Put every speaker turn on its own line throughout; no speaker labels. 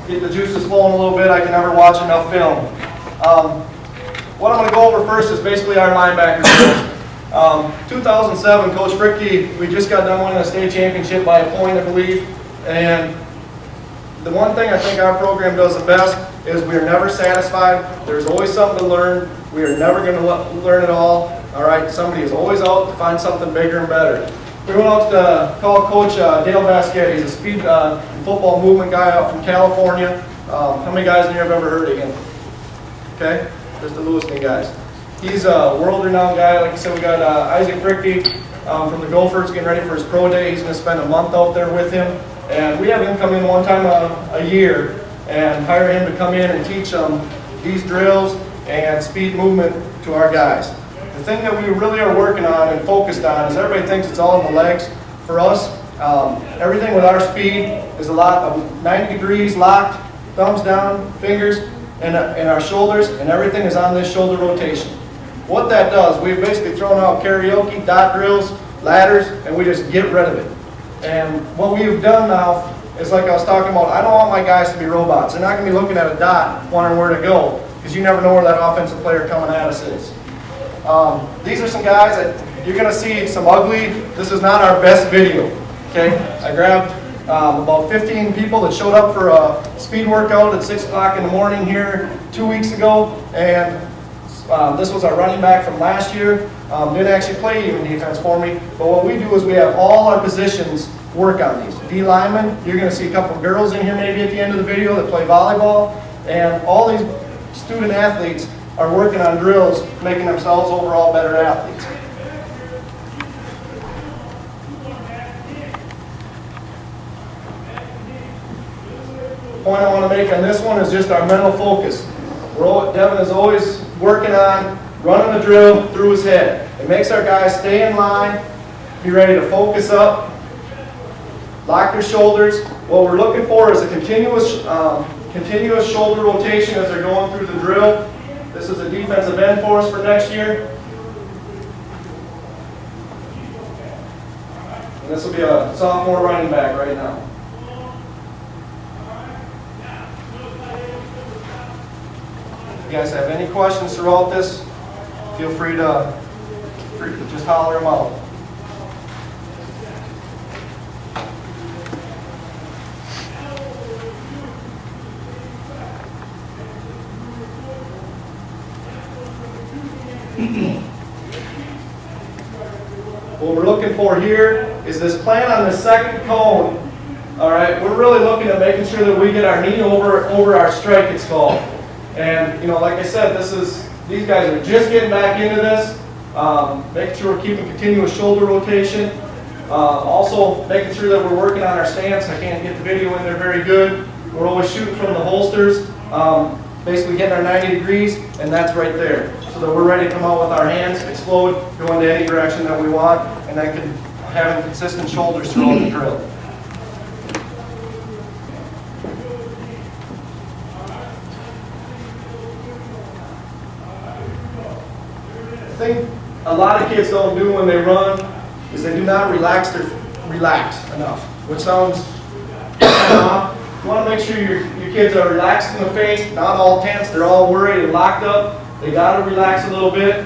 get the juices flowing a little bit. I can never watch enough film. What I'm going to go over first is basically our linebacker drills. 2007, Coach Fricke, we just got done winning a state championship by a point, I believe. And the one thing I think our program does the best is we are never satisfied. There's always something to learn. We are never going to learn it all. All right, somebody is always out to find something bigger and better. We went out to call Coach Dale Vasquez. He's a speed football movement guy out from California. How many guys in here have ever heard of him? Okay, just the Lewiston guys. He's a world-renowned guy. Like I said, we got Isaac Fricke from the Gophers getting ready for his pro day. He's going to spend a month out there with him. And we have him come in one time a year and hire him to come in and teach them these drills and speed movement to our guys. The thing that we really are working on and focused on is everybody thinks it's all in the legs. For us, everything with our speed is a lot of 90 degrees locked, thumbs down, fingers, and our shoulders, and everything is on this shoulder rotation. What that does, we've basically thrown out karaoke, dot drills, ladders, and we just get rid of it. And what we've done now is, like I was talking about, I don't want my guys to be robots. They're not going to be looking at a dot wondering where to go, because you never know where that offensive player coming at us is. These are some guys that you're going to see some ugly. This is not our best video. Okay, I grabbed about 15 people that showed up for a speed workout at 6 o'clock in the morning here 2 weeks ago, and this was our running back from last year. Didn't actually play even defense for me, but what we do is we have all our positions work on these. D linemen, you're going to see a couple of girls in here maybe at the end of the video that play volleyball, and all these student athletes are working on drills, making themselves overall better athletes. The point I want to make on this one is just our mental focus. Devin is always working on running the drill through his head. It makes our guys stay in line, be ready to focus up, lock their shoulders. What we're looking for is a continuous shoulder rotation as they're going through the drill. This is a defensive end for us for next year. And this will be a sophomore running back right now. If you guys have any questions throughout this, feel free to just holler them out. What we're looking for here is this plan on the second cone. All right, we're really looking at making sure that we get our knee over our strike, it's called. And you know, like I said, these guys are just getting back into this. Making sure we're keeping continuous shoulder rotation. Also making sure that we're working on our stance. I can't get the video in there very good. We're always shooting from the holsters. Basically getting our 90 degrees, and that's right there. So that we're ready to come out with our hands, explode, go into any direction that we want, and then having consistent shoulders throughout the drill. The thing a lot of kids don't do when they run is they do not relax enough, which sounds off. You want to make sure your kids are relaxed in the face, not all tense, they're all worried and locked up. They got to relax a little bit.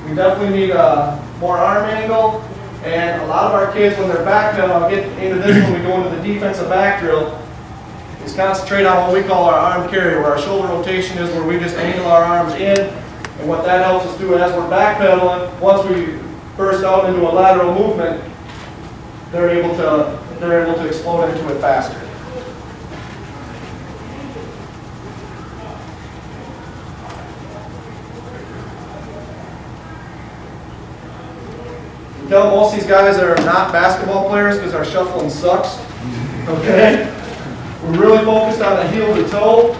We definitely need more arm angle, and a lot of our kids, when they're back pedal, I'll get into this when we go into the defensive back drill, is concentrate on what we call our arm carry, where our shoulder rotation is, where we just angle our arms in, and what that helps us do as we're back pedaling, once we burst out into a lateral movement, they're able to explode into it faster. You tell most of these guys that are not basketball players because our shuffling sucks. Okay? We're really focused on the heel to toe.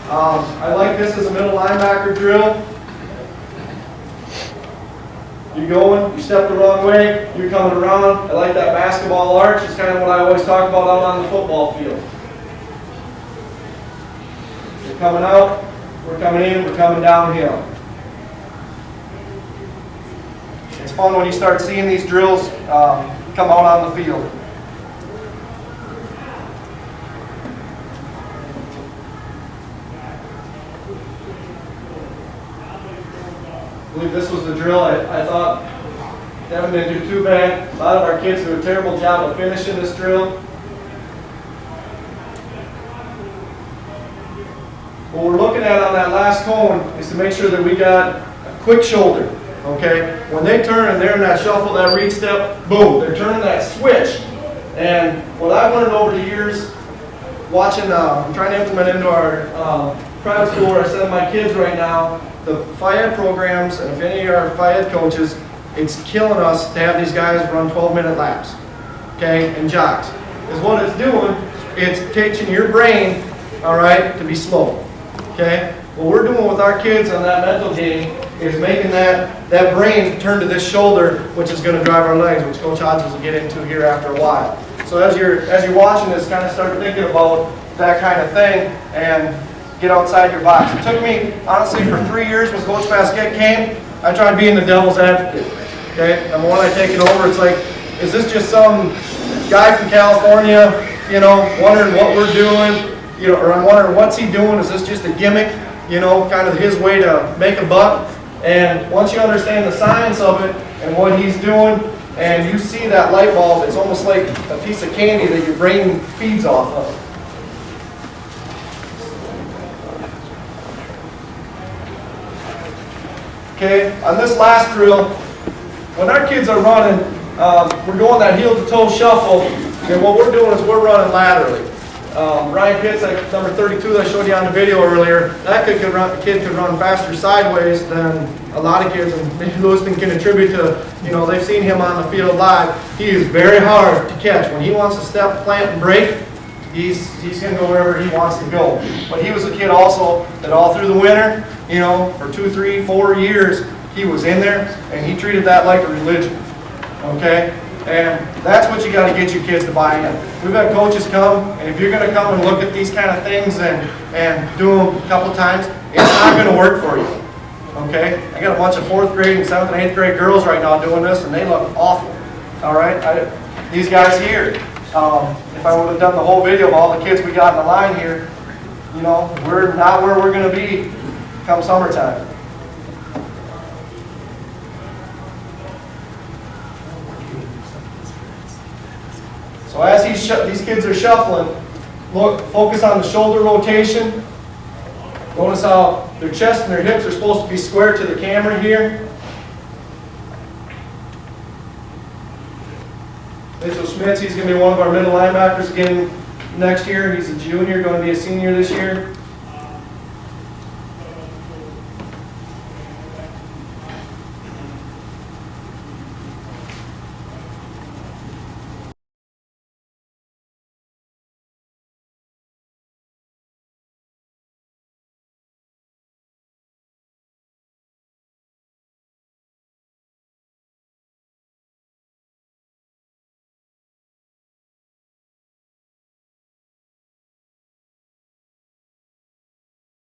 I like this as a middle linebacker drill. You're going, you step the wrong way, you're coming around. I like that basketball arch. It's kind of what I always talk about out on the football field. You're coming out, we're coming in, we're coming downhill. It's fun when you start seeing these drills come out on the field. believe this was the drill. I thought Devin didn't do too bad. A lot of our kids do a terrible job of finishing this drill. What we're looking at on that last cone is to make sure that we got a quick shoulder, okay? When they turn and they're in that shuffle, that read step, boom, they're turning that switch. And what I've learned over the years, watching, I'm trying to implement into our private school where I send my kids right now, the FIAD programs, and if any of our FIAD coaches, it's killing us to have these guys run 12-minute laps, okay, and jogs. Because what it's doing, it's teaching your brain, all right, to be slow, okay? What we're doing with our kids on that mental game is making that brain turn to this shoulder, which is going to drive our legs, which Coach Hodges will get into here after a while. So as you're watching this, kind of start thinking about that kind of thing and get outside your box. It took me, honestly, for 3 years when Coach Basquette came, I tried being the devil's advocate. Okay? Number one, I take it over. It's like, is this just some guy from California, you know, wondering what we're doing, you know, or I'm wondering what's he doing? Is this just a gimmick, you know, kind of his way to make a buck? And once you understand the science of it and what he's doing, and you see that light bulb, it's almost like a piece of candy that your brain feeds off of. Okay, on this last drill, when our kids are running, we're going that heel-to-toe shuffle, and what we're doing is we're running laterally. Ryan Pitts, like number 32 that I showed you on the video earlier, that kid could run faster sideways than a lot of kids, and maybe Lewiston can attribute to, you know, they've seen him on the field live. He is very hard to catch. When he wants to step, plant, and break, he's going to go wherever he wants to go. But he was a kid also that all through the winter, you know, for 2, 3, 4 years, he was in there, and he treated that like a religion, okay? And that's what you got to get your kids to buy in. We've had coaches come, and if you're going to come and look at these kind of things and do them a couple times, it's not going to work for you, okay? I got a bunch of 4th grade and 7th and 8th grade girls right now doing this, and they look awful, all right? These guys here, if I would have done the whole video of all the kids we got in the line here, you know, we're not where we're going to be come summertime. So as these kids are shuffling, look, focus on the shoulder rotation. Notice how their chest and their hips are supposed to be square to the camera here. Mitchell Schmitz, he's going to be one of our middle linebackers again next year. He's a junior, going to be a senior this year.